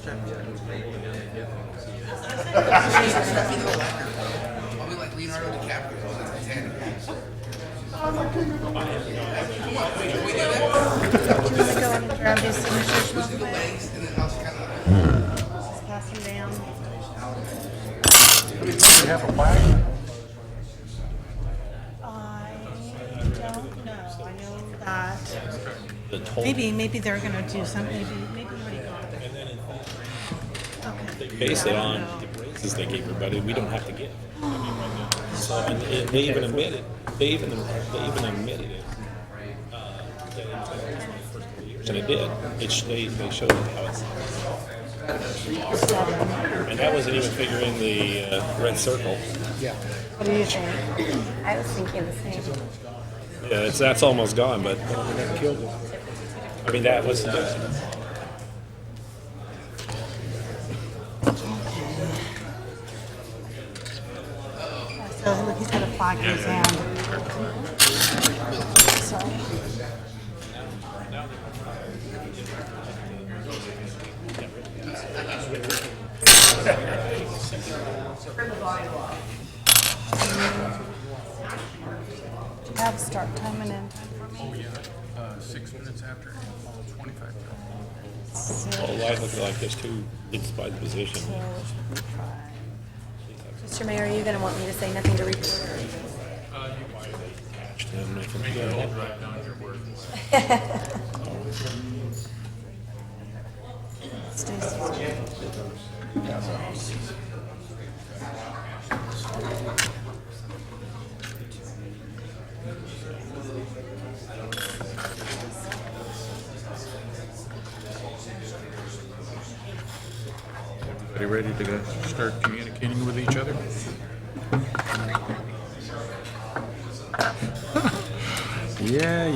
Probably like Leonardo DiCaprio on the Titanic. Grab these signatures real quick. Legs, and then I'll just kind of. Just pass them down. Do we have a flag? I don't know. I know that The toll. maybe they're gonna do something. Maybe we already got it. Okay. Base it on the raises they gave everybody. We don't have to give. So and they even admitted. They even admitted it. That it was the first 3 years, and it did. They showed how it's. And that wasn't even figuring the red circle. What do you think? I was thinking the same. Yeah, that's almost gone, but I mean that was. So look, he's got a flag in his hand. Sorry. Do you have start time and end time for me? 6 minutes after, 25. Well, I look like there's two. It's by the position. Mr. Mayor, are you going to want me to say nothing to report? Are you ready to start communicating with each other? Yeah.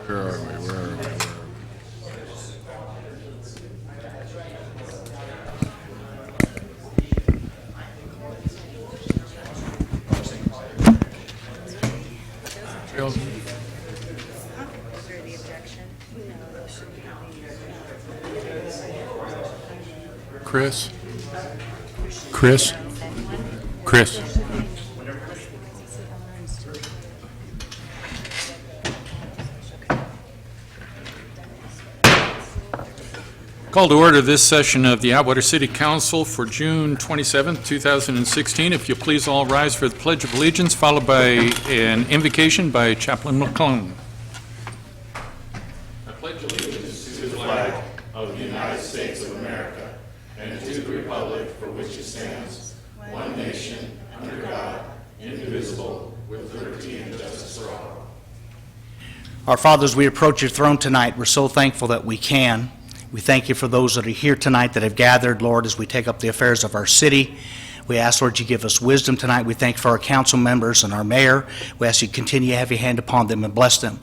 Where are we? Chris? Call to order this session of the Atwater City Council for June 27th, 2016. If you please all rise for the Pledge of Allegiance, followed by an invocation by Chaplain McClellan. I pledge allegiance to the flag of the United States of America and to the republic for which it stands, one nation, under God, indivisible, with liberty and justice for all. Our Father, as we approach your throne tonight, we're so thankful that we can. We thank you for those that are here tonight that have gathered, Lord, as we take up the affairs of our city. We ask, Lord, you give us wisdom tonight. We thank you for our council members and our mayor. We ask you to continue to have your hand upon them and bless them.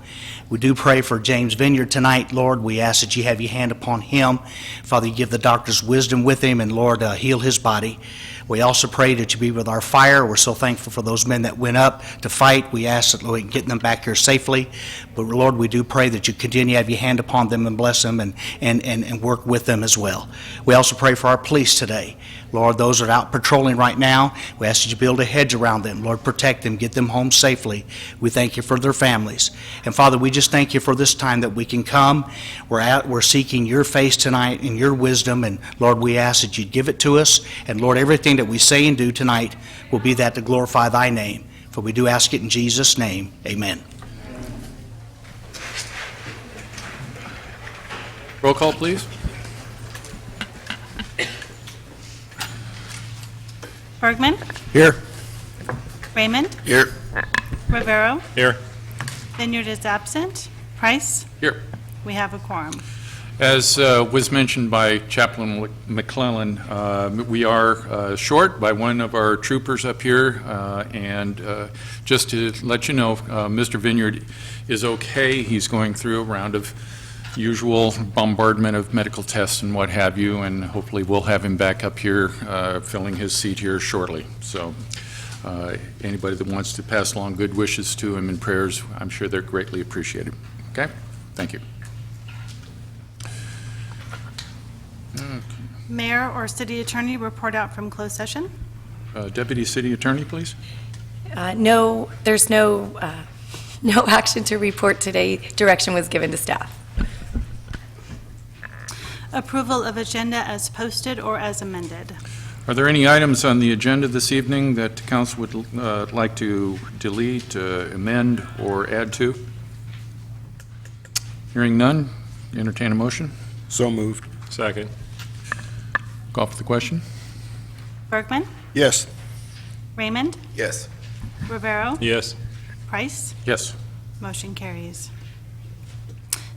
We do pray for James Vineyard tonight, Lord. We ask that you have your hand upon him. Father, you give the doctors wisdom with him, and, Lord, heal his body. We also pray that you be with our fire. We're so thankful for those men that went up to fight. We ask that, Lord, we can get them back here safely. But, Lord, we do pray that you continue to have your hand upon them and bless them and work with them as well. We also pray for our police today. Lord, those that are out patrolling right now, we ask that you build a hedge around them. Lord, protect them, get them home safely. We thank you for their families. And, Father, we just thank you for this time that we can come. We're seeking your face tonight and your wisdom. And, Lord, we ask that you give it to us. And, Lord, everything that we say and do tonight will be that to glorify thy name. For we do ask it in Jesus' name. Amen. Roll call, please. Bergman, Here. Raymond, Here. Rivero, Here. Vineyard is absent, Price, Here. we have a quorum. As was mentioned by Chaplain McClellan, we are short by one of our troopers up here, and just to let you know, Mr. Vineyard is okay. He's going through a round of usual bombardment of medical tests and what have you, and hopefully we'll have him back up here filling his seat here shortly. So anybody that wants to pass along good wishes to him and prayers, I'm sure they're greatly appreciated. Okay? Thank you. Mayor or city attorney report out from closed session? Deputy City Attorney, please. No, there's no action to report today. Direction was given to staff. Approval of agenda as posted or as amended? Are there any items on the agenda this evening that the council would like to delete, amend, or add to? Hearing none, entertain a motion. So moved. Second. Call for the question. Bergman? Yes. Raymond? Yes. Rivero? Yes. Price? Yes. Motion carries.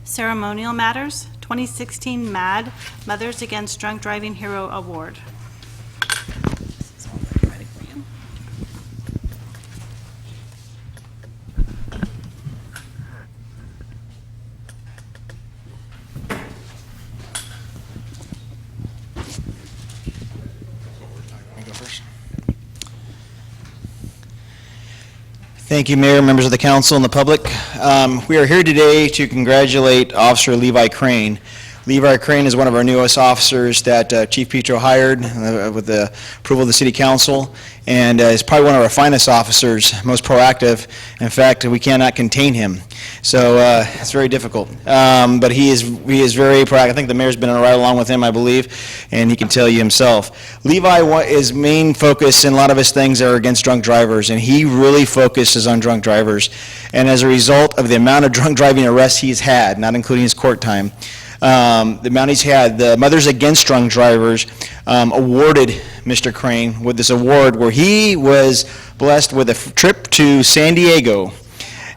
Ceremonial matters, 2016 MAD, Mothers Against Drunk Driving Hero Award. This is all ready for you. Thank you, Mayor, members of the council, and the public. We are here today to congratulate Officer Levi Crane. Levi Crane is one of our newest officers that Chief Petro hired with the approval of the City Council, and is probably one of our finest officers, most proactive. In fact, we cannot contain him. So it's very difficult. But he is very proactive. I think the mayor's been right along with him, I believe, and he can tell you himself. Levi, his main focus in a lot of his things are against drunk drivers, and he really focuses on drunk drivers. And as a result of the amount of drunk driving arrests he's had, not including his court time, the amount he's had, the Mothers Against Drunk Drivers awarded Mr. Crane with this award where he was blessed with a trip to San Diego.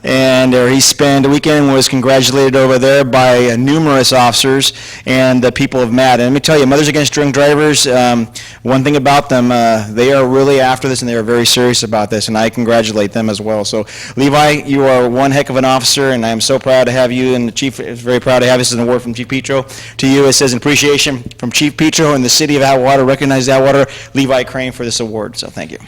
And he spent a weekend, was congratulated over there by numerous officers and the people of MAD. And let me tell you, Mothers Against Drunk Drivers, one thing about them, they are really after this and they are very serious about this, and I congratulate them as well. So, Levi, you are one heck of an officer, and I am so proud to have you, and the Chief is very proud to have this as an award from Chief Petro. To you, it says in appreciation from Chief Petro and the City of Atwater, recognize Atwater, Levi Crane for this award. So, thank you.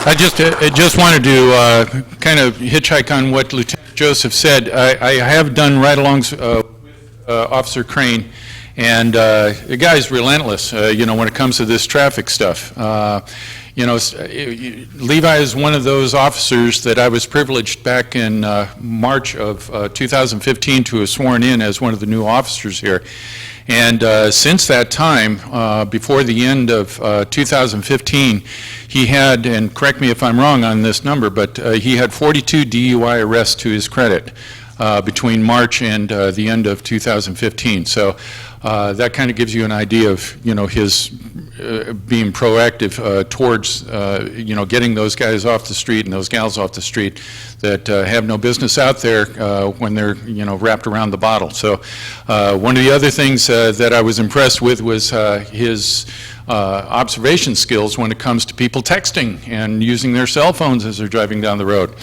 I just wanted to kind of hitchhike on what Lieutenant Joseph said. I have done ride-alongs with Officer Crane, and the guy's relentless, when it comes to this traffic stuff. Levi is one of those officers that I was privileged back in March of 2015 to have sworn in as one of the new officers here. And since that time, before the end of 2015, he had, and correct me if I'm wrong on this number, but he had 42 DUI arrests to his credit between March and the end of 2015. So that kind of gives you an idea of, his being proactive towards, getting those guys off the street and those gals off the street that have no business out there when they're, wrapped around the bottle. So one of the other things that I was impressed with was his observation skills when it comes to people texting and using their cell phones as they're driving down the road.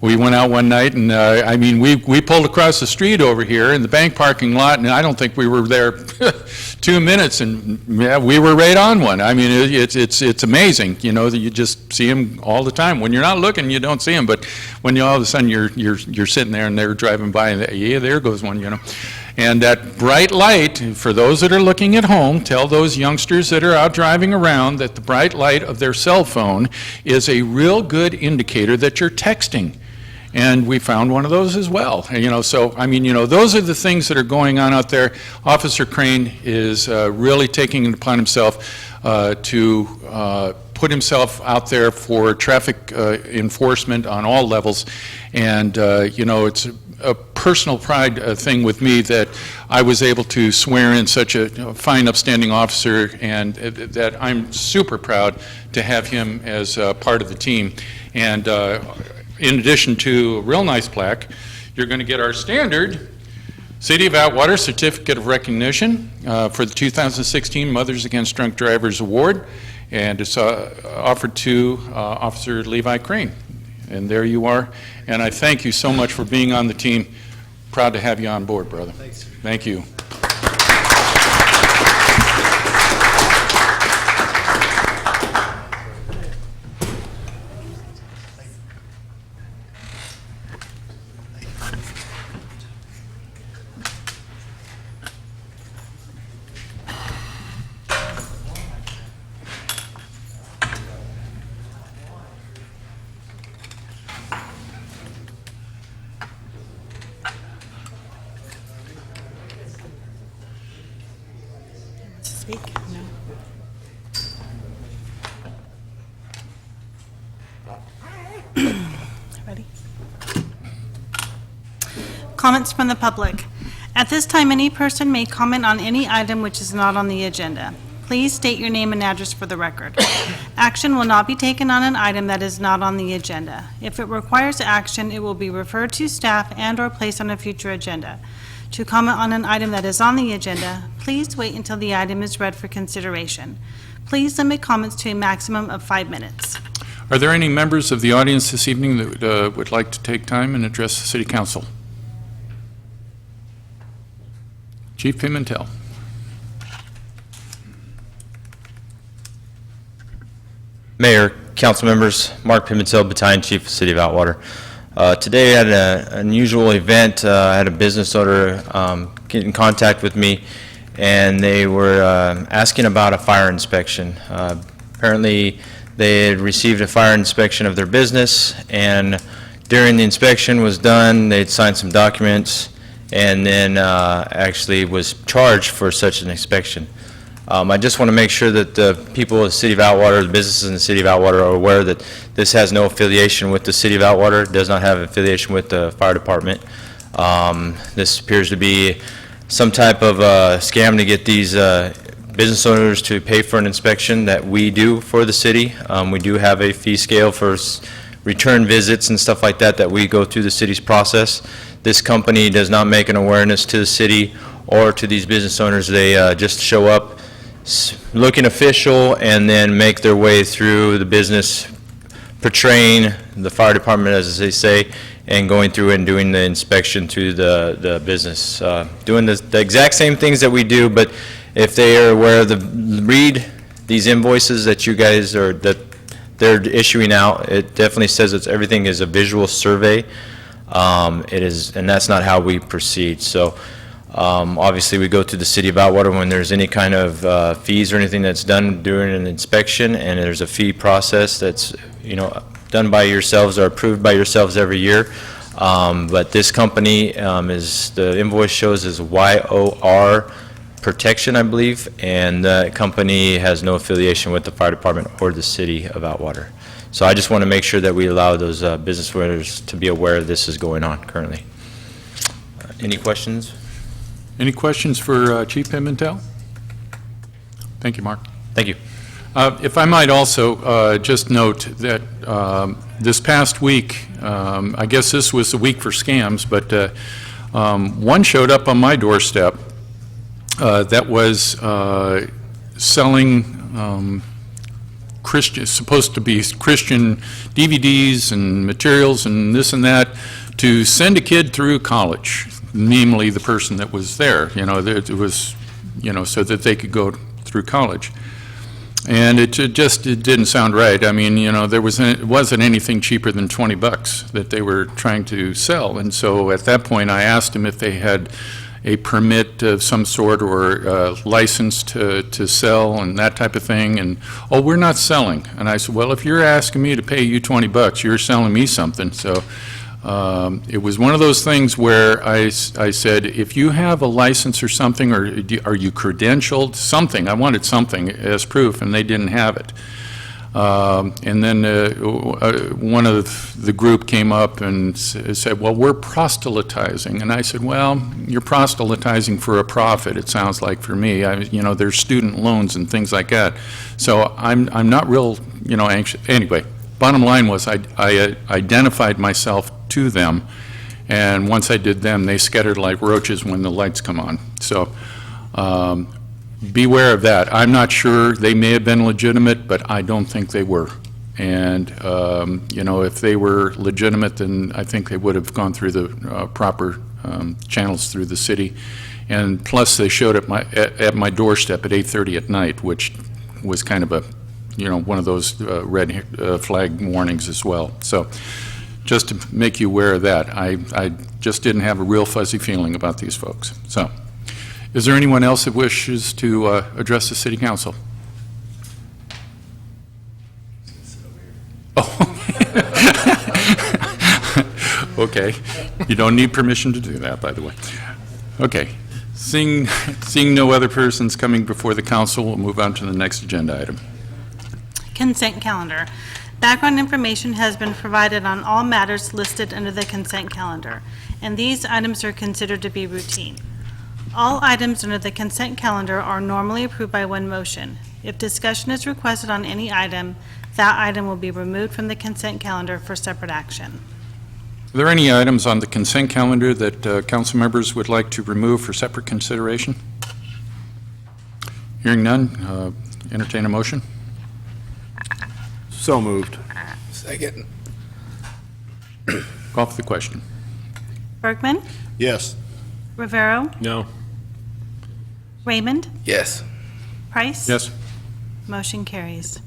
We went out one night, and we pulled across the street over here in the bank parking lot, and I don't think we were there 2 minutes, and yeah, we were right on one. I mean, it's amazing, that you just see them all the time. When you're not looking, you don't see them, but when all of a sudden you're sitting there and they're driving by, and yeah, there goes one, And that bright light, for those that are looking at home, tell those youngsters that are out driving around that the bright light of their cell phone is a real good indicator that you're texting. And we found one of those as well. So, those are the things that are going on out there. Officer Crane is really taking it upon himself to put himself out there for traffic enforcement on all levels. And, it's a personal pride thing with me that I was able to swear in such a fine, upstanding officer, and that I'm super proud to have him as part of the team. And in addition to a real nice plaque, you're going to get our standard City of Atwater Certificate of Recognition for the 2016 Mothers Against Drunk Drivers Award, and it's offered to Officer Levi Crane. And there you are. And I thank you so much for being on the team. Proud to have you on board, brother. Thanks. Thank you. Speak? No. Ready? Comments from the public. At this time, any person may comment on any item which is not on the agenda. Please state your name and address for the record. Action will not be taken on an item that is not on the agenda. If it requires action, it will be referred to staff and/or placed on a future agenda. To comment on an item that is on the agenda, please wait until the item is read for consideration. Please limit comments to a maximum of 5 minutes. Are there any members of the audience this evening that would like to take time and address the City Council? Chief Pimentel. Mayor, council members, Mark Pimentel, Battalion Chief, City of Atwater. Today I had an unusual event. I had a business owner get in contact with me, and they were asking about a fire inspection. Apparently, they had received a fire inspection of their business, and during the inspection was done, they'd signed some documents, and then actually was charged for such an inspection. I just want to make sure that the people of the City of Atwater, the businesses in the City of Atwater are aware that this has no affiliation with the City of Atwater. It does not have affiliation with the fire department. This appears to be some type of scam to get these business owners to pay for an inspection that we do for the city. We do have a fee scale for return visits and stuff like that that we go through the city's process. This company does not make an awareness to the city or to these business owners. They just show up looking official and then make their way through the business, portraying the fire department, as they say, and going through and doing the inspection to the business. Doing the exact same things that we do, but if they are aware of read these invoices that you guys are, that they're issuing out, it definitely says that everything is a visual survey. It is, and that's not how we proceed. So obviously we go to the City of Atwater when there's any kind of fees or anything that's done during an inspection, and there's a fee process that's, you know, done by yourselves or approved by yourselves every year. But this company is, the invoice shows is YOR Protection, I believe, and the company has no affiliation with the fire department or the City of Atwater. So I just want to make sure that we allow those business owners to be aware this is going on currently. Any questions? Any questions for Chief Pimentel? Thank you, Mark. Thank you. If I might also just note that this past week, I guess this was the week for scams, but one showed up on my doorstep that was selling Christian, supposed to be Christian DVDs and materials and this and that to send a kid through college, namely the person that was there, you know, it was, you know, so that they could go through college. And it didn't sound right. I mean, you know, it wasn't anything cheaper than $20 that they were trying to sell. And so at that point, I asked them if they had a permit of some sort or a license to sell and that type of thing. And, oh, we're not selling. And I said, well, if you're asking me to pay you $20, you're selling me something. So it was one of those things where I said, if you have a license or something, or are you credentialed, something, I wanted something as proof, and they didn't have it. And then one of the group came up and said, well, we're proselytizing. And I said, well, you're proselytizing for a profit, it sounds like for me. You know, there's student loans and things like that. So I'm not real, you know, anxious. Anyway, bottom line was I identified myself to them, and once I did them, they scattered like roaches when the lights come on. So beware of that. I'm not sure. They may have been legitimate, but I don't think they were. And, if they were legitimate, then I think they would have gone through the proper channels through the city. And plus, they showed at my doorstep at 8:30 at night, which was kind of a, one of those red flag warnings as well. So just to make you aware of that, I just didn't have a real fuzzy feeling about these folks. So is there anyone else that wishes to address the city council? Oh. Okay. You don't need permission to do that, by the way. Okay. Seeing no other persons coming before the council, we'll move on to the next agenda item. Consent calendar. Background information has been provided on all matters listed under the consent calendar, and these items are considered to be routine. All items under the consent calendar are normally approved by one motion. If discussion is requested on any item, that item will be removed from the consent calendar for separate action. Are there any items on the consent calendar that council members would like to remove for separate consideration? Hearing none, entertain a motion. So moved. Second. Call for the question. Bergman, Yes. Rivero, No. Raymond, Yes. Price. Yes? Motion carries.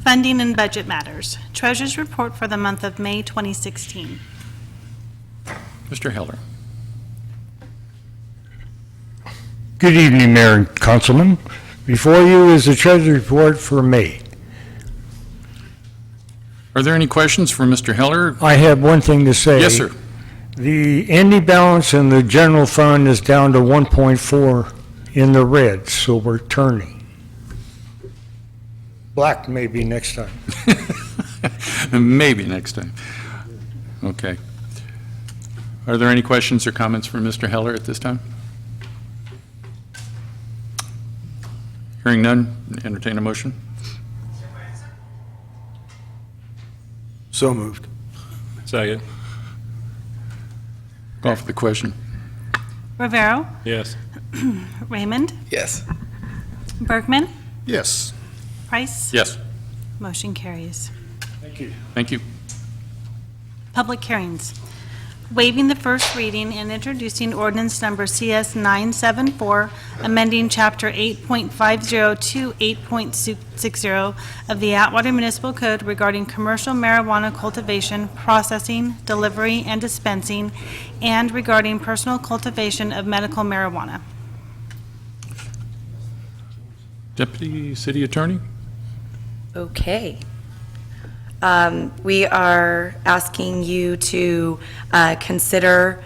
Funding and budget matters. Treasurer's report for the month of May 2016. Mr. Heller. Good evening, Mayor and Councilman. Before you is the Treasurer's report for May. Are there any questions for Mr. Heller? I have one thing to say. Yes, sir. The ending balance in the general fund is down to 1.4 in the red, so we're turning. Black maybe next time. Maybe next time. Okay. Are there any questions or comments for Mr. Heller at this time? Hearing none, entertain a motion. So moved. Second. Call for the question. Rivero, Yes. Raymond, Yes. Bergman, Yes. Price. Yes. Motion carries. Thank you. Public hearings. Waiving the first reading and introducing ordinance number CS 974, amending Chapter 8.50 to 8.60 of the Atwater Municipal Code regarding commercial marijuana cultivation, processing, delivery, and dispensing, and regarding personal cultivation of medical marijuana. Deputy City Attorney? Okay. We are asking you to consider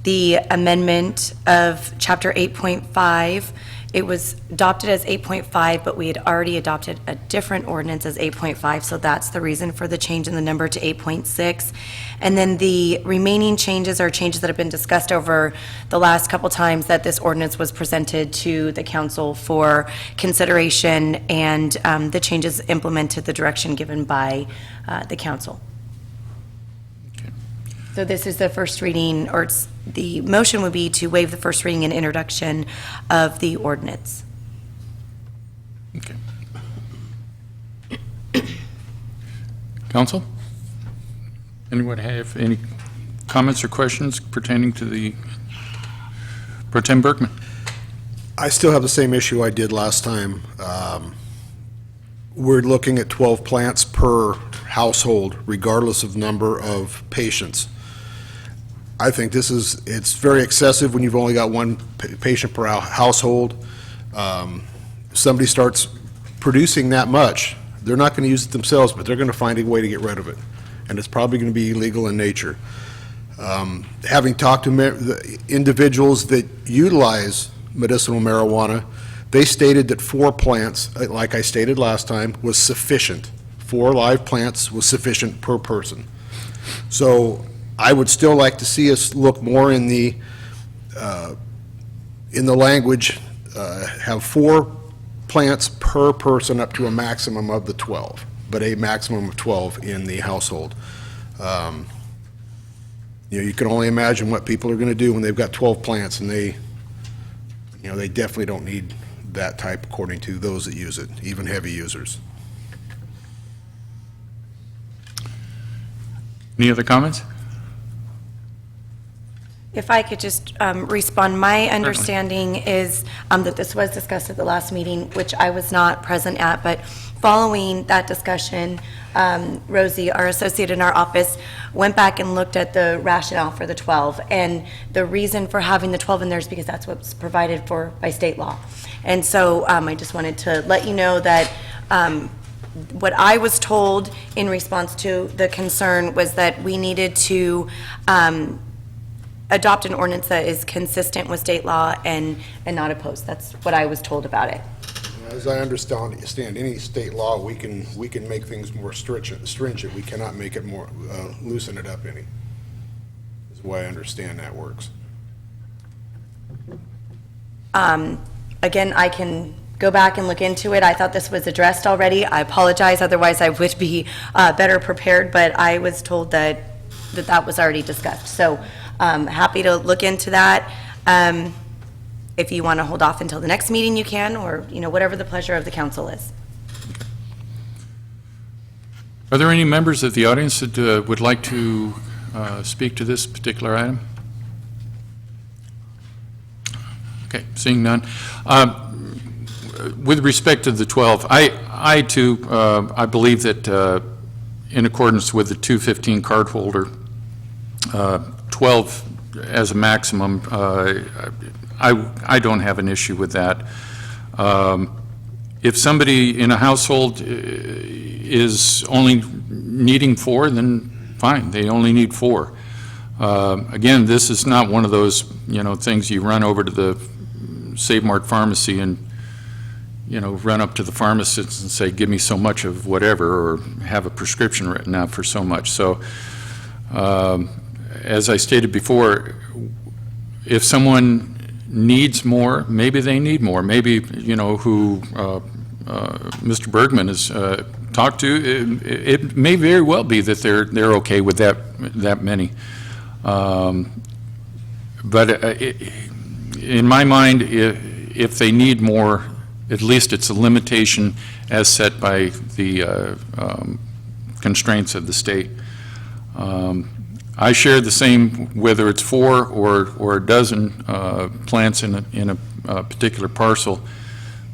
the amendment of Chapter 8.5. It was adopted as 8.5, but we had already adopted a different ordinance as 8.5, so that's the reason for the change in the number to 8.6. And then the remaining changes are changes that have been discussed over the last couple times that this ordinance was presented to the council for consideration, and the changes implemented the direction given by the council. So this is the first reading, or the motion would be to waive the first reading and introduction of the ordinance. Okay. Council? Anyone have any comments or questions pertaining to the Pro Tem Bergman? I still have the same issue I did last time. We're looking at 12 plants per household, regardless of number of patients. I think it's very excessive when you've only got one patient per household. Somebody starts producing that much, they're not going to use it themselves, but they're going to find a way to get rid of it. And it's probably going to be illegal in nature. Having talked to the individuals that utilize medicinal marijuana, they stated that 4 plants, like I stated last time, was sufficient. 4 live plants was sufficient per person. So I would still like to see us look more in the language, have 4 plants per person up to a maximum of the 12, but a maximum of 12 in the household. You can only imagine what people are going to do when they've got 12 plants, and they definitely don't need that type according to those that use it, even heavy users. Any other comments? If I could just respond, my understanding is that this was discussed at the last meeting, which I was not present at, but following that discussion, Rosie, our associate in our office, went back and looked at the rationale for the 12, and the reason for having the 12 in there is because that's what's provided for by state law. And so I just wanted to let you know that what I was told in response to the concern was that we needed to adopt an ordinance that is consistent with state law and not opposed. That's what I was told about it. As I understand any state law, we can make things more stringent. We cannot make it more, loosen it up any. Is the way I understand that works. Again, I can go back and look into it. I thought this was addressed already. I apologize, otherwise I would be better prepared, but I was told that was already discussed. So happy to look into that. If you want to hold off until the next meeting, you can, or, whatever the pleasure of the council is. Are there any members of the audience that would like to speak to this particular item? Okay, seeing none. With respect to the 12, I too, I believe that in accordance with the 215 cardholder, 12 as a maximum, I don't have an issue with that. If somebody in a household is only needing 4, then fine, they only need 4. Again, this is not one of those, things you run over to the Save Mart pharmacy and, run up to the pharmacist and say, give me so much of whatever, or have a prescription written out for so much. So, as I stated before, if someone needs more, maybe they need more. Maybe, who Mr. Bergman has talked to, it may very well be that they're okay with that many. But in my mind, if they need more, at least it's a limitation as set by the constraints of the state. I share the same, whether it's 4 or a dozen plants in a particular parcel,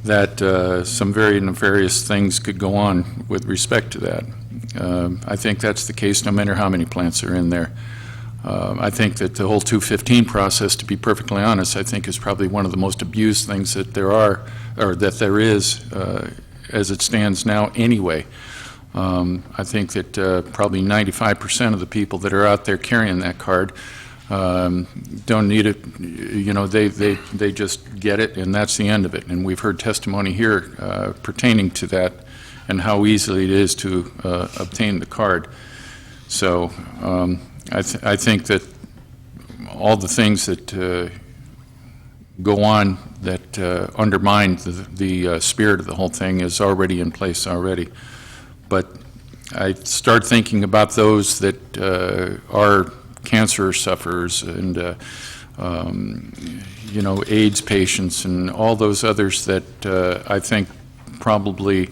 that some very nefarious things could go on with respect to that. I think that's the case no matter how many plants are in there. I think that the whole 215 process, to be perfectly honest, I think is probably one of the most abused things that there are, or that there is, as it stands now anyway. I think that probably 95% of the people that are out there carrying that card don't need it. They just get it, and that's the end of it. And we've heard testimony here pertaining to that and how easily it is to obtain the card. So I think that all the things that go on that undermine the spirit of the whole thing is already in place already. But I start thinking about those that are cancer sufferers and, AIDS patients and all those others that I think probably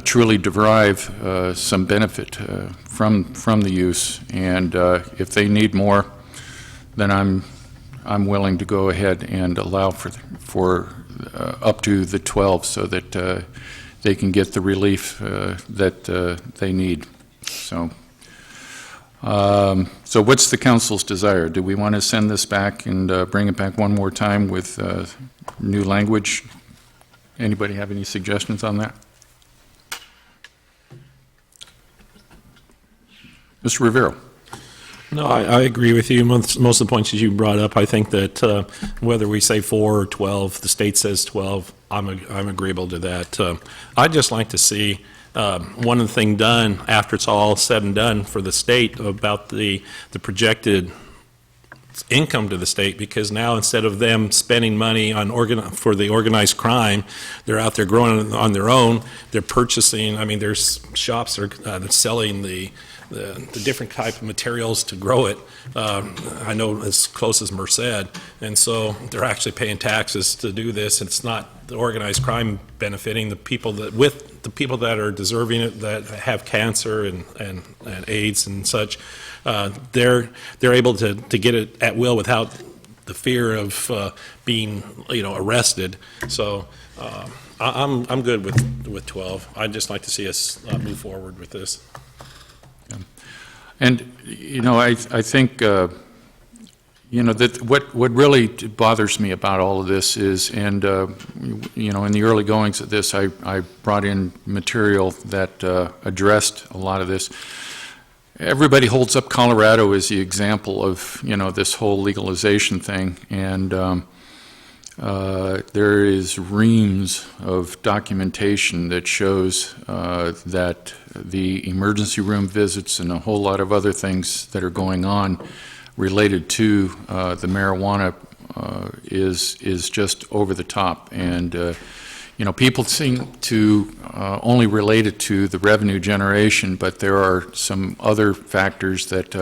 truly derive some benefit from the use. And if they need more, then I'm willing to go ahead and allow for up to the 12 so that they can get the relief that they need. So what's the council's desire? Do we want to send this back and bring it back one more time with new language? Anybody have any suggestions on that? Mr. Rivero. No, I agree with you. Most of the points that you brought up, I think that whether we say 4 or 12, the state says 12, I'm agreeable to that. I'd just like to see one thing done after it's all said and done for the state about the projected income to the state, because now instead of them spending money on for the organized crime, they're out there growing on their own. They're purchasing. I mean, there's shops that are selling the the different type of materials to grow it, I know as close as Merced, and so they're actually paying taxes to do this. It's not the organized crime benefiting the people that are deserving it, that have cancer and AIDS and such. They're able to get it at will without the fear of being arrested. So I'm good with 12. I'd just like to see us move forward with this. And, I think, that what really bothers me about all of this is, and, in the early goings of this, I brought in material that addressed a lot of this. Everybody holds up Colorado as the example of, this whole legalization thing, and there is reams of documentation that shows that the emergency room visits and a whole lot of other things that are going on related to the marijuana is just over the top. And, people seem to only relate it to the revenue generation, but there are some other factors that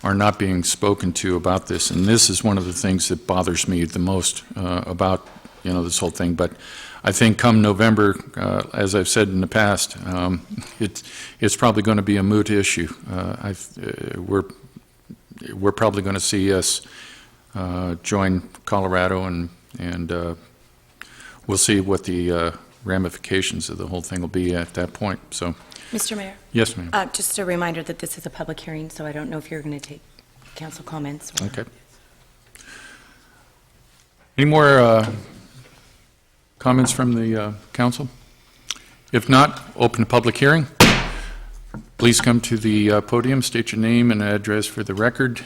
are not being spoken to about this, and this is one of the things that bothers me the most about this whole thing. But I think come November, as I've said in the past, it's probably going to be a moot issue. We're probably going to see us join Colorado, and we'll see what the ramifications of the whole thing will be at that point. So. Mr. Mayor? Yes, ma'am. Just a reminder that this is a public hearing, so I don't know if you're going to take council comments. Okay. Any more comments from the council? If not, open the public hearing. Please come to the podium, state your name and address for the record.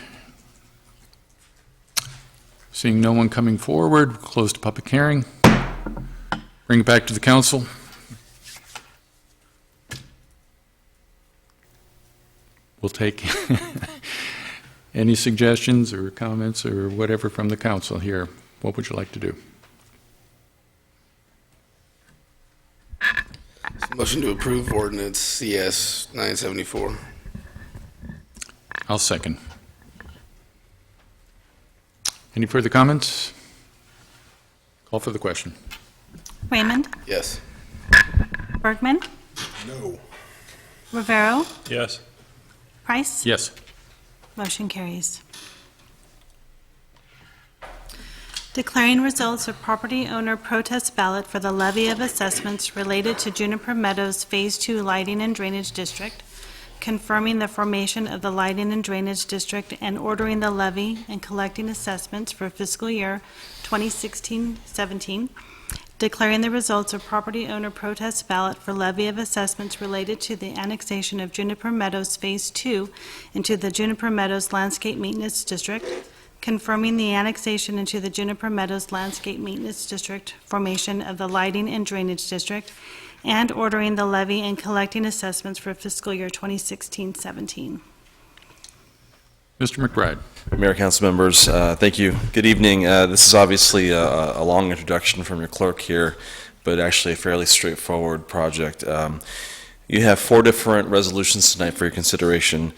Seeing no one coming forward, close the public hearing. Bring it back to the council. We'll take any suggestions or comments or whatever from the council here. What would you like to do? Motion to approve ordinance CS 974. I'll second. Any further comments? Call for the question. Raymond? Yes. Bergman? No. Rivero? Yes. Price? Yes. Motion carries. Declaring results of property owner protest ballot for the levy of assessments related to Juniper Meadows Phase 2 Lighting and Drainage District, confirming the formation of the Lighting and Drainage District, and ordering the levy and collecting assessments for fiscal year 2016-17, declaring the results of property owner protest ballot for levy of assessments related to the annexation of Juniper Meadows Phase 2 into the Juniper Meadows Landscape Maintenance District, confirming the annexation into the Juniper Meadows Landscape Maintenance District, formation of the Lighting and Drainage District, and ordering the levy and collecting assessments for fiscal year 2016-17. Mr. McBride. Mayor, council members, thank you. Good evening. This is obviously a long introduction from your clerk here, but actually a fairly straightforward project. You have 4 different resolutions tonight for your consideration.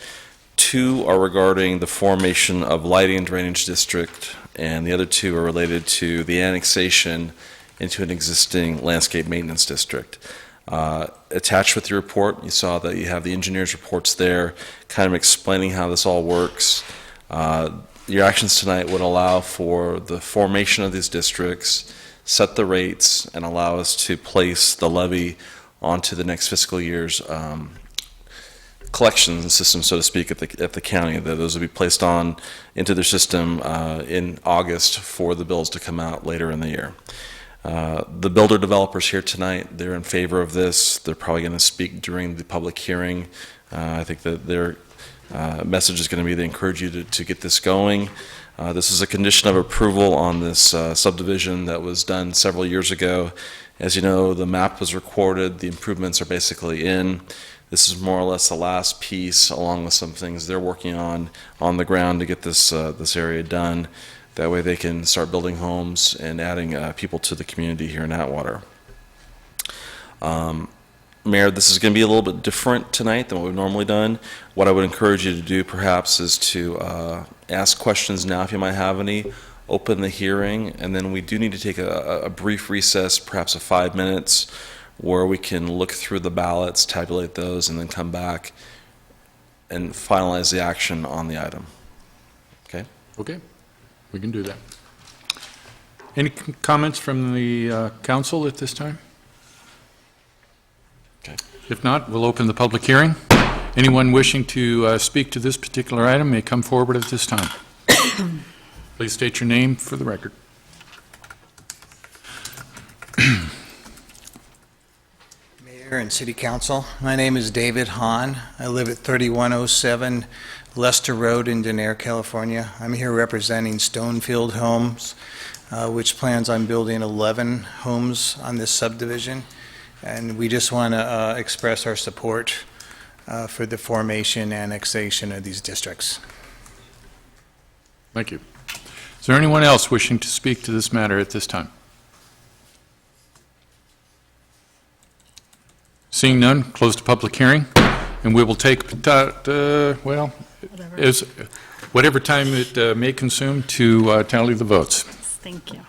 2 are regarding the formation of Lighting and Drainage District, and the other 2 are related to the annexation into an existing landscape maintenance district. Attached with your report, you saw that you have the engineer's reports there, kind of explaining how this all works. Your actions tonight would allow for the formation of these districts, set the rates, and allow us to place the levy onto the next fiscal year's collection system, so to speak, at the county. That those will be placed on into their system in August for the bills to come out later in the year. The builder developers here tonight, they're in favor of this. They're probably going to speak during the public hearing. I think that their message is going to be they encourage you to get this going. This is a condition of approval on this subdivision that was done several years ago. As you know, the map was recorded, the improvements are basically in. This is more or less the last piece, along with some things they're working on the ground to get this area done. That way they can start building homes and adding people to the community here in Atwater. Mayor, this is going to be a little bit different tonight than what we've normally done. What I would encourage you to do perhaps is to ask questions now if you might have any, open the hearing, and then we do need to take a brief recess, perhaps of 5 minutes, where we can look through the ballots, tabulate those, and then come back and finalize the action on the item. Okay? Okay, we can do that. Any comments from the council at this time? Okay. If not, we'll open the public hearing. Anyone wishing to speak to this particular item may come forward at this time. Please state your name for the record. Mayor and City Council, my name is David Hahn. I live at 3107 Lester Road in Denair, California. I'm here representing Stonefield Homes, which plans on building 11 homes on this subdivision. And we just want to express our support for the formation, annexation of these districts. Thank you. Is there anyone else wishing to speak to this matter at this time? Seeing none, close the public hearing, and we will take, whatever time it may consume to tally the votes. Thank you.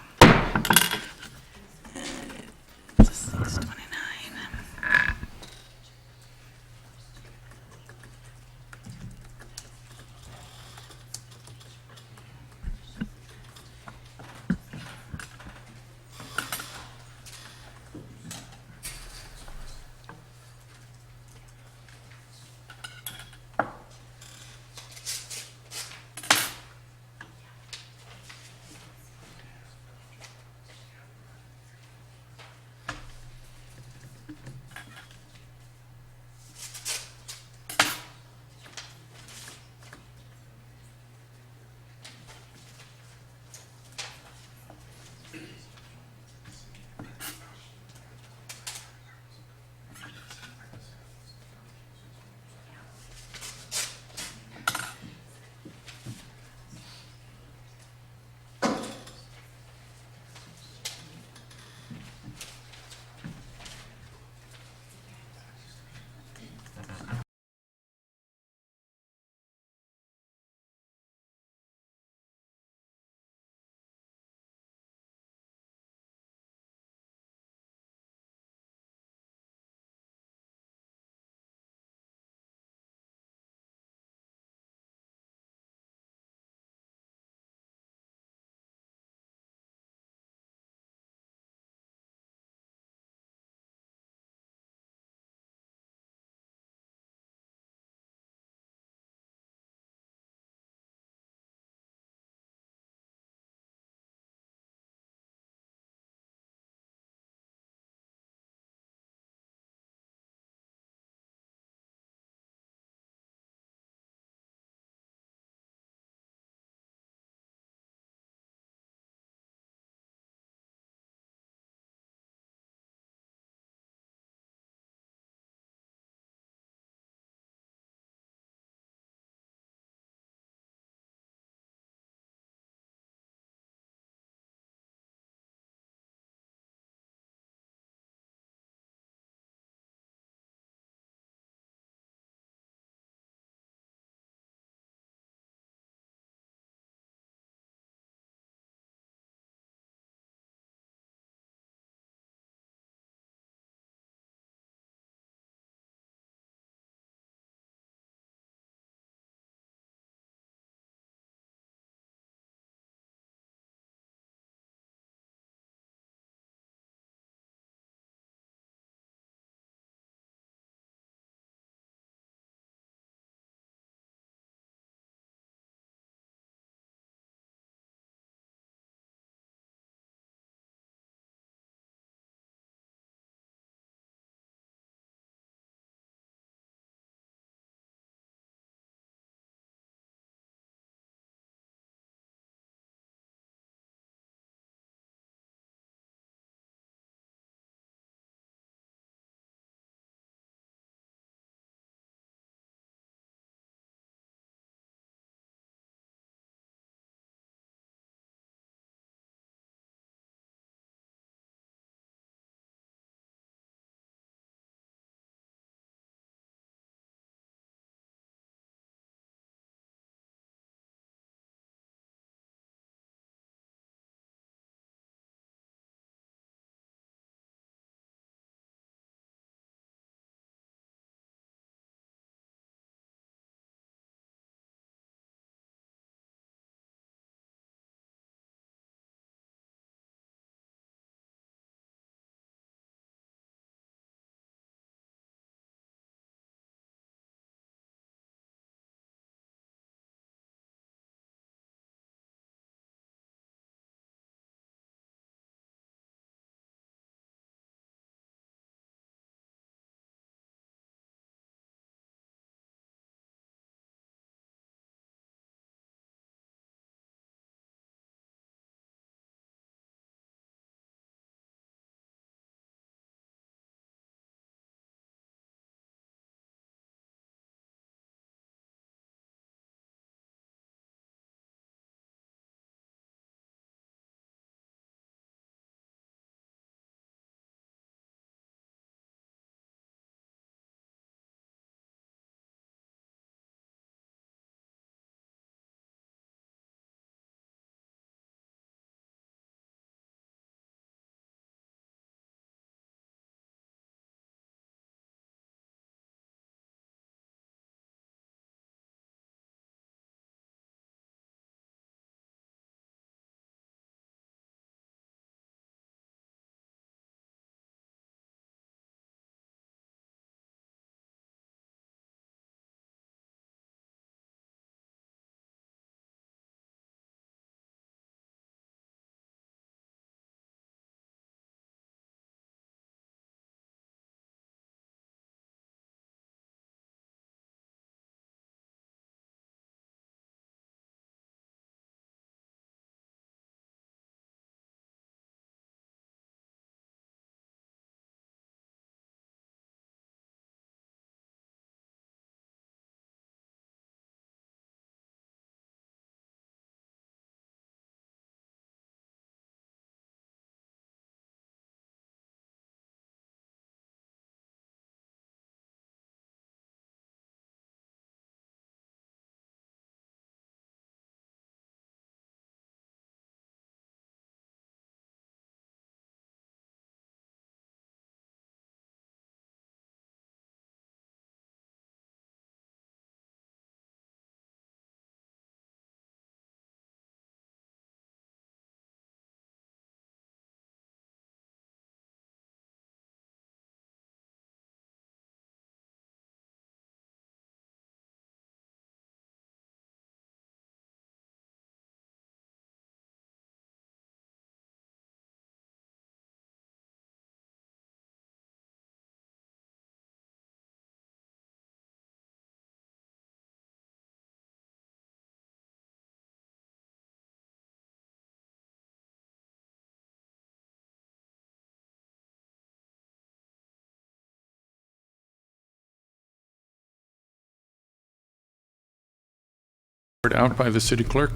Out by the city clerk.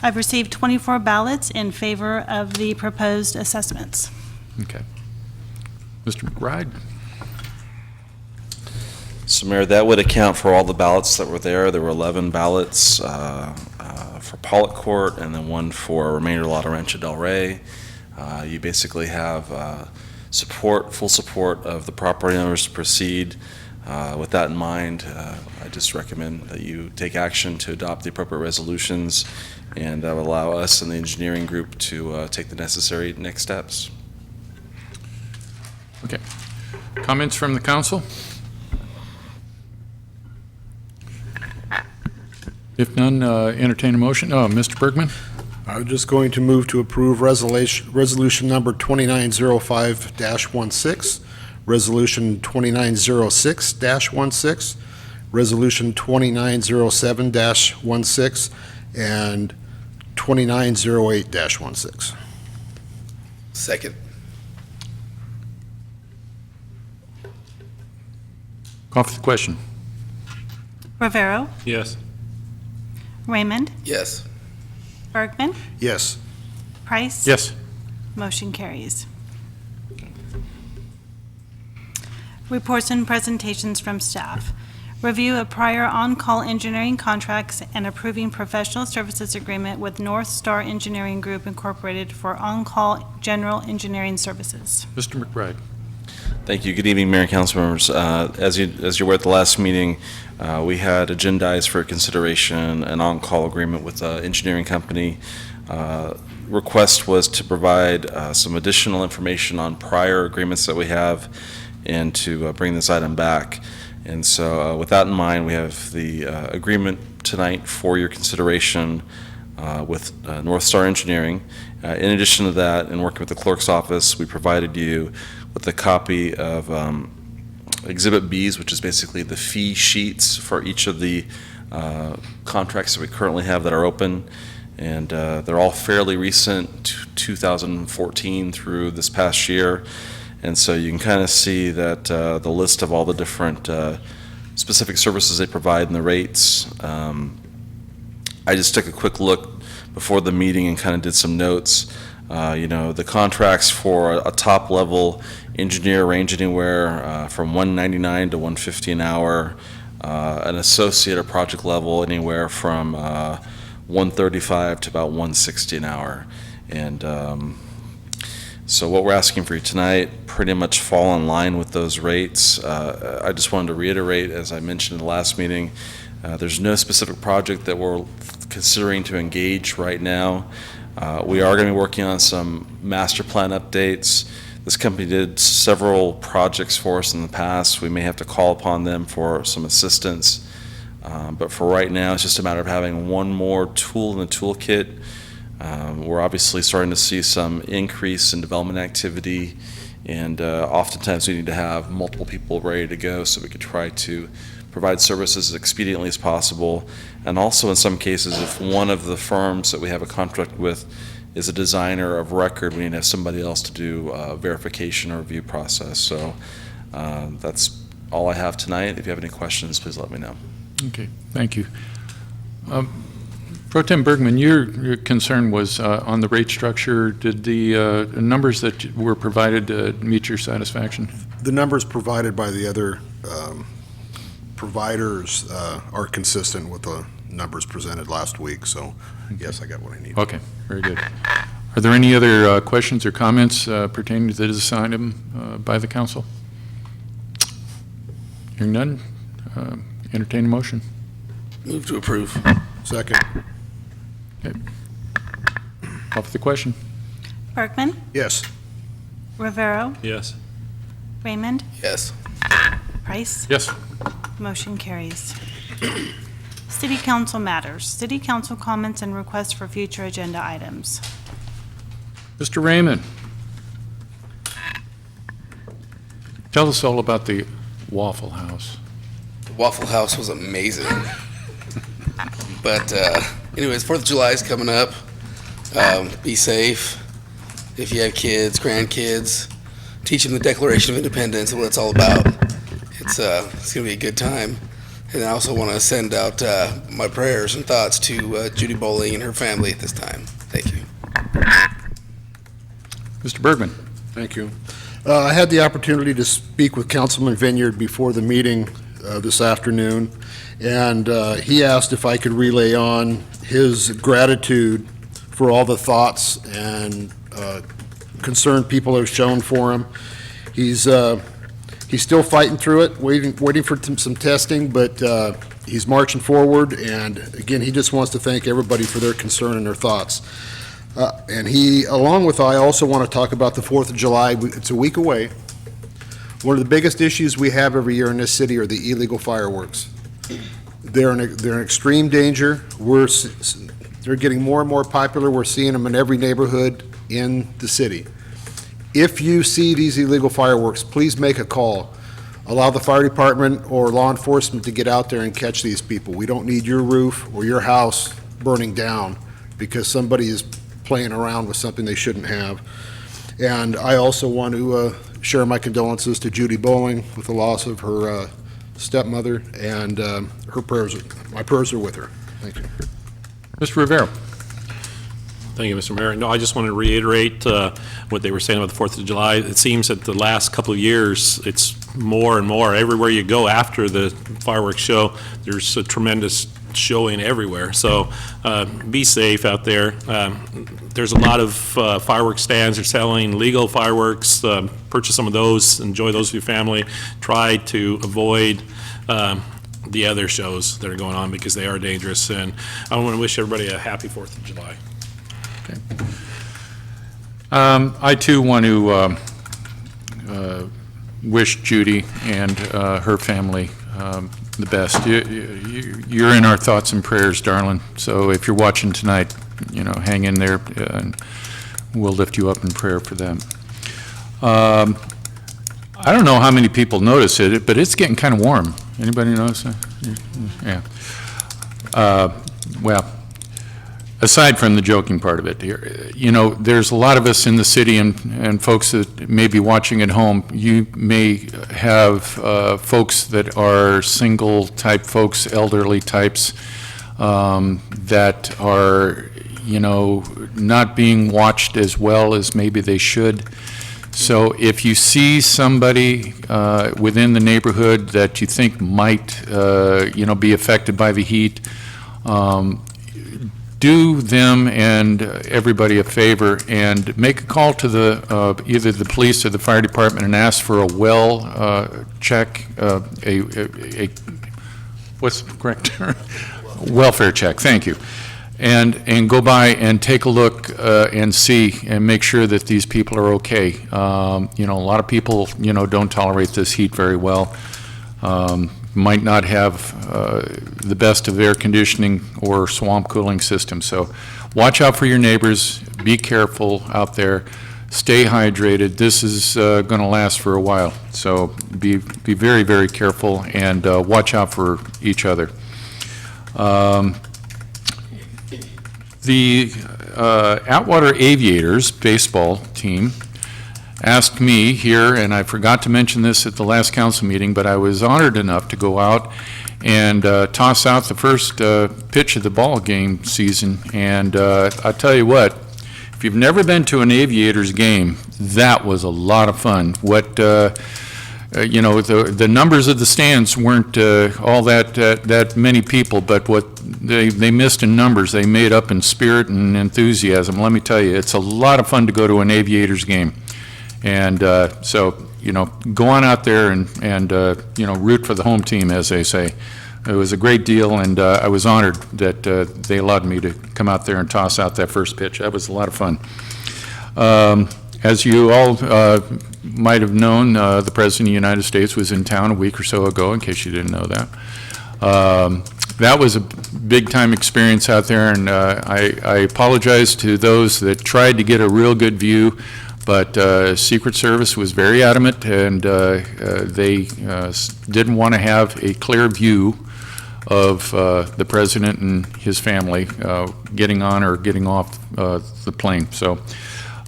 I've received 24 ballots in favor of the proposed assessments. Okay. Mr. McBride? So Mayor, that would account for all the ballots that were there. There were 11 ballots for Pollock Court and then one for Remainder La Rancha Del Rey. You basically have full support of the property owners to proceed. With that in mind, I just recommend that you take action to adopt the appropriate resolutions and that will allow us and the engineering group to take the necessary next steps. Okay. Comments from the council? If none, entertain a motion. Oh, Mr. Bergman? I was just going to move to approve resolution number 2905-16, resolution 2906-16, resolution 2907-16, and 2908-16. Second. Call for the question. Rivera, Yes. Raymond, Yes. Bergman, Yes. Price. Yes. Motion carries. Reports and presentations from staff. Review of prior on-call engineering contracts and approving professional services agreement with North Star Engineering Group Incorporated for on-call general engineering services. Mr. McBride? Thank you. Good evening, Mayor and council members. As you were at the last meeting, we had agendized for consideration an on-call agreement with an engineering company. Request was to provide some additional information on prior agreements that we have and to bring this item back. And so with that in mind, we have the agreement tonight for your consideration with North Star Engineering. In addition to that, in working with the clerk's office, we provided you with a copy of Exhibit Bs, which is basically the fee sheets for each of the contracts that we currently have that are open. And they're all fairly recent, 2014 through this past year. And so you can kind of see that the list of all the different specific services they provide and the rates. I just took a quick look before the meeting and kind of did some notes. The contracts for a top level engineer range anywhere from $199 to $150 an hour. An associate or project level anywhere from $135 to about $160 an hour. And so what we're asking for you tonight pretty much fall in line with those rates. I just wanted to reiterate, as I mentioned in the last meeting, there's no specific project that we're considering to engage right now. We are going to be working on some master plan updates. This company did several projects for us in the past. We may have to call upon them for some assistance. But for right now, it's just a matter of having one more tool in the toolkit. We're obviously starting to see some increase in development activity, and oftentimes we need to have multiple people ready to go so we can try to provide services as expediently as possible. And also in some cases, if one of the firms that we have a contract with is a designer of record, we need to have somebody else to do a verification or review process. So that's all I have tonight. If you have any questions, please let me know. Okay, thank you. Pro Tem Bergman, your concern was on the rate structure. Did the numbers that were provided meet your satisfaction? The numbers provided by the other providers are consistent with the numbers presented last week, so yes, I got what I need. Okay, very good. Are there any other questions or comments pertaining to this item by the council? Hearing none, entertain a motion. Move to approve. Second. Okay. Call for the question. Bergman, Yes. Rivera, Yes. Raymond, Yes. Price. Yes. Motion carries. City Council matters. City Council comments and requests for future agenda items. Mr. Raymond, tell us all about the Waffle House. The Waffle House was amazing. But anyways, 4th of July is coming up. Be safe. If you have kids, grandkids, teach them the Declaration of Independence and what it's all about. It's going to be a good time. And I also want to send out my prayers and thoughts to Judy Bowling and her family at this time. Thank you. Mr. Bergman. Thank you. I had the opportunity to speak with Councilman Vineyard before the meeting this afternoon, and he asked if I could relay on his gratitude for all the thoughts and concern people have shown for him. He's still fighting through it, waiting for some testing, but he's marching forward, and again, he just wants to thank everybody for their concern and their thoughts. And he, along with I also want to talk about the 4th of July. It's a week away. One of the biggest issues we have every year in this city are the illegal fireworks. They're in extreme danger. They're getting more and more popular. We're seeing them in every neighborhood in the city. If you see these illegal fireworks, please make a call. Allow the fire department or law enforcement to get out there and catch these people. We don't need your roof or your house burning down because somebody is playing around with something they shouldn't have. And I also want to share my condolences to Judy Bowling with the loss of her stepmother, and my prayers are with her. Thank you. Mr. Rivera. Thank you, Mr. Mayor. No, I just want to reiterate what they were saying about the 4th of July. It seems that the last couple of years, it's more and more. Everywhere you go after the fireworks show, there's a tremendous showing everywhere. So be safe out there. There's a lot of fireworks stands. They're selling legal fireworks. Purchase some of those. Enjoy those with your family. Try to avoid the other shows that are going on because they are dangerous. And I want to wish everybody a happy 4th of July. Okay. I too want to wish Judy and her family the best. You're in our thoughts and prayers, darling. So if you're watching tonight, hang in there, and we'll lift you up in prayer for them. I don't know how many people notice it, but it's getting kind of warm. Anybody notice that? Yeah. Well, aside from the joking part of it, there's a lot of us in the city and folks that may be watching at home. You may have folks that are single type folks, elderly types, that are, not being watched as well as maybe they should. So if you see somebody within the neighborhood that you think might, be affected by the heat, do them and everybody a favor and make a call to the either the police or the fire department and ask for a well check, what's the correct term? Welfare check. Thank you. And go by and take a look and see and make sure that these people are okay. A lot of people don't tolerate this heat very well. Might not have the best of air conditioning or swamp cooling system. So watch out for your neighbors, be careful out there, stay hydrated. This is going to last for a while. So be very, very careful and watch out for each other. The Atwater Aviators baseball team asked me here, and I forgot to mention this at the last council meeting, but I was honored enough to go out and toss out the first pitch of the ball game season. And I tell you what, if you've never been to an Aviators game, that was a lot of fun. The numbers of the stands weren't all that many people, but what they missed in numbers, they made up in spirit and enthusiasm. Let me tell you, it's a lot of fun to go to an Aviators game. And so, go on out there and root for the home team, as they say. It was a great deal, and I was honored that they allowed me to come out there and toss out that first pitch. That was a lot of fun. As you all might have known, the President of the United States was in town a week or so ago, in case you didn't know that. That was a big-time experience out there, and I apologize to those that tried to get a real good view, but Secret Service was very adamant, and they didn't want to have a clear view of the President and his family getting on or getting off the plane. So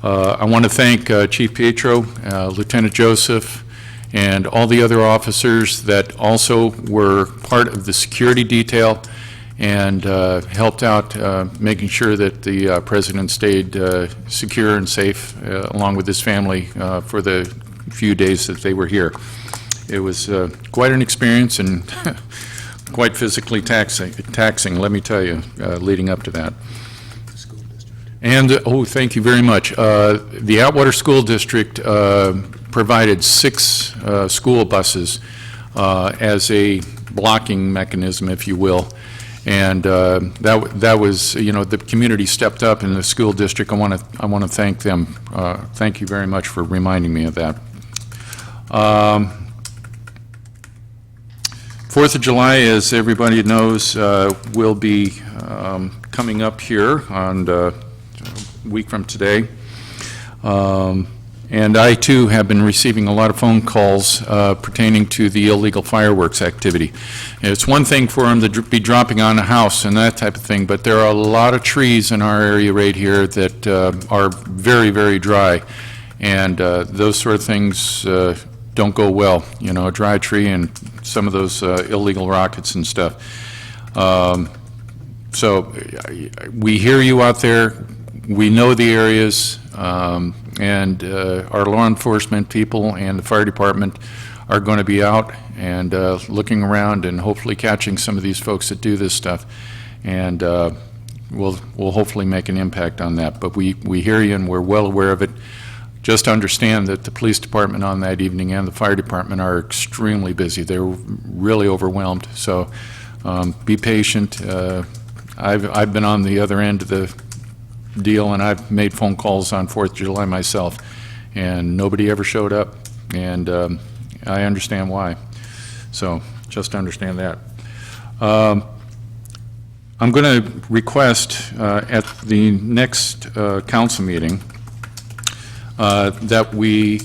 I want to thank Chief Pietro, Lieutenant Joseph, and all the other officers that also were part of the security detail and helped out making sure that the president stayed secure and safe along with his family for the few days that they were here. It was quite an experience and quite physically taxing, let me tell you, leading up to that. And, thank you very much. The Atwater School District provided 6 school buses as a blocking mechanism, if you will. And that was, the community stepped up in the school district. I want to thank them. Thank you very much for reminding me of that. 4th of July, as everybody knows, will be coming up here on a week from today. And I, too, have been receiving a lot of phone calls pertaining to the illegal fireworks activity. And it's one thing for them to be dropping on a house and that type of thing, but there are a lot of trees in our area right here that are very, very dry. And those sort of things don't go well, a dry tree and some of those illegal rockets and stuff. So we hear you out there. We know the areas. And our law enforcement people and the fire department are going to be out and looking around and hopefully catching some of these folks that do this stuff. And we'll hopefully make an impact on that. But we hear you and we're well aware of it. Just understand that the police department on that evening and the fire department are extremely busy. They're really overwhelmed. So be patient. I've been on the other end of the deal, and I've made phone calls on 4th of July myself, and nobody ever showed up, and I understand why. So just understand that. I'm going to request at the next council meeting that we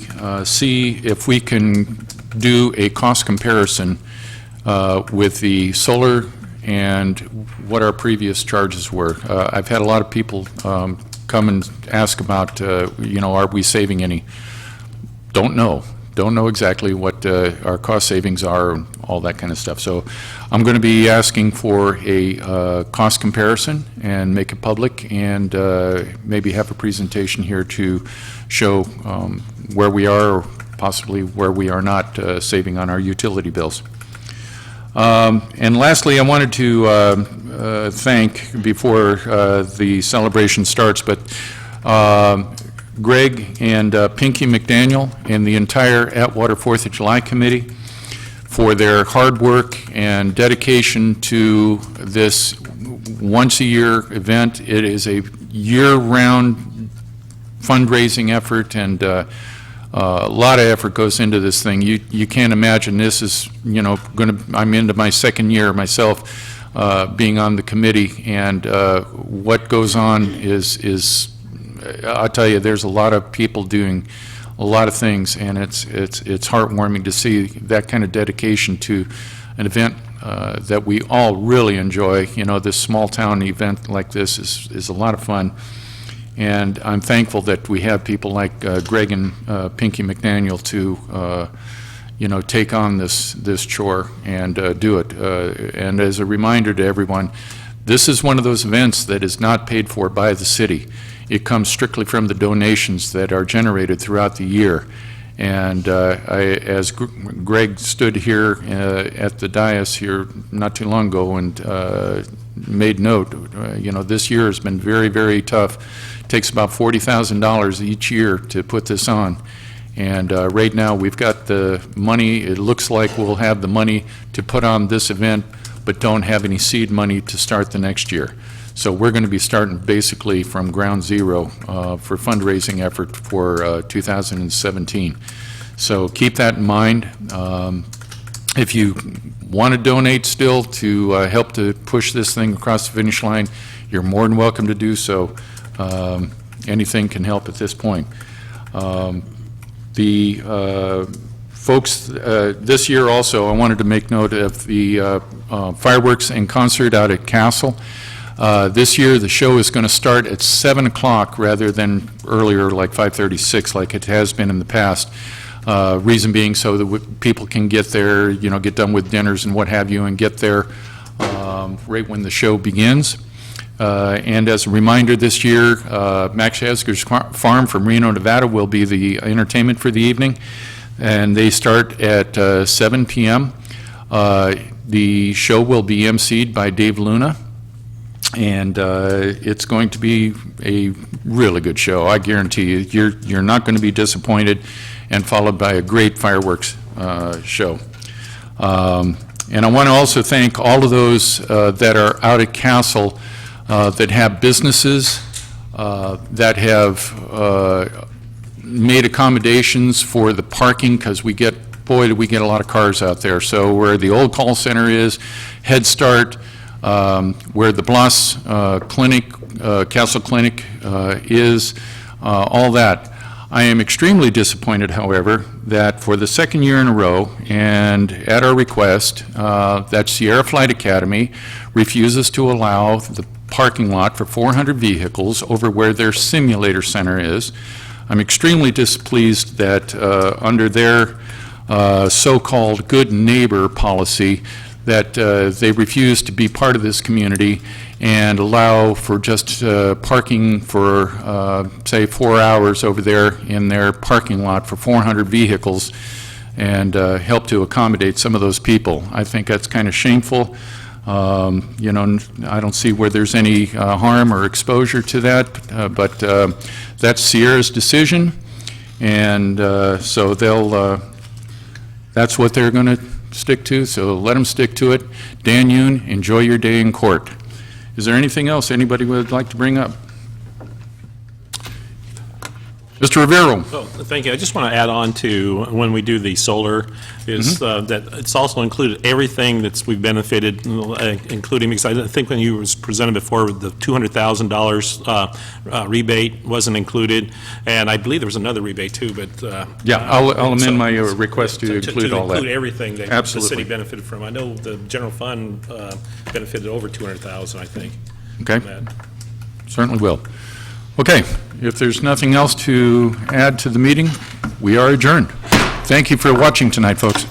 see if we can do a cost comparison with the solar and what our previous charges were. I've had a lot of people come and ask about, are we saving any? Don't know. Don't know exactly what our cost savings are and all that kind of stuff. So I'm going to be asking for a cost comparison and make it public and maybe have a presentation here to show where we are or possibly where we are not saving on our utility bills. And lastly, I wanted to thank, before the celebration starts, but Greg and Pinky McDaniel and the entire Atwater 4th of July Committee for their hard work and dedication to this once-a-year event. It is a year-round fundraising effort, and a lot of effort goes into this thing. You can't imagine. This is, I'm into my second year myself being on the committee, and what goes on is I'll tell you, there's a lot of people doing a lot of things, and it's heartwarming to see that kind of dedication to an event that we all really enjoy. This small town event like this is a lot of fun. And I'm thankful that we have people like Greg and Pinky McDaniel to, take on this chore and do it. And as a reminder to everyone, this is one of those events that is not paid for by the city. It comes strictly from the donations that are generated throughout the year. And as Greg stood here at the dais here not too long ago and made note, this year has been very, very tough. It takes about $40,000 each year to put this on. And right now we've got the money. It looks like we'll have the money to put on this event, but don't have any seed money to start the next year. So we're going to be starting basically from ground zero for fundraising effort for 2017. So keep that in mind. If you want to donate still to help to push this thing across the finish line, you're more than welcome to do so. Anything can help at this point. The folks, this year also, I wanted to make note of the fireworks and concert out at Castle. This year, the show is going to start at 7 o'clock rather than earlier, like 5:36, like it has been in the past. Reason being so that people can get there, get done with dinners and what have you, and get there right when the show begins. And as a reminder, this year, Max Hasker's Farm from Reno, Nevada will be the entertainment for the evening, and they start at 7 p.m. The show will be emceed by Dave Luna, and it's going to be a really good show. I guarantee you, you're not going to be disappointed, and followed by a great fireworks show. And I want to also thank all of those that are out at Castle that have businesses, that have made accommodations for the parking, because boy, do we get a lot of cars out there. So where the old call center is, Head Start, where the Bloss Clinic, Castle Clinic is, all that. I am extremely disappointed, however, that for the second year in a row, and at our request, that Sierra Flight Academy refuses to allow the parking lot for 400 vehicles over where their simulator center is. I'm extremely displeased that under their so-called good neighbor policy, that they refuse to be part of this community and allow for just parking for, say, 4 hours over there in their parking lot for 400 vehicles, and help to accommodate some of those people. I think that's kind of shameful. I don't see where there's any harm or exposure to that, but that's Sierra's decision, and so that's what they're going to stick to, so let them stick to it. Dan Yoon, enjoy your day in court. Is there anything else anybody would like to bring up? Mr. Rivero. Oh, thank you. I just want to add on to when we do the solar, is that it's also included everything that's we've benefited, including, because I think when you was presented before, the $200,000 rebate wasn't included, and I believe there was another rebate too, but... yeah, I'll amend my request to include all that. To include everything that Absolutely. the city benefited from. I know the general fund benefited over $200,000, I think. Okay. Certainly will. Okay, if there's nothing else to add to the meeting, we are adjourned. Thank you for watching tonight, folks.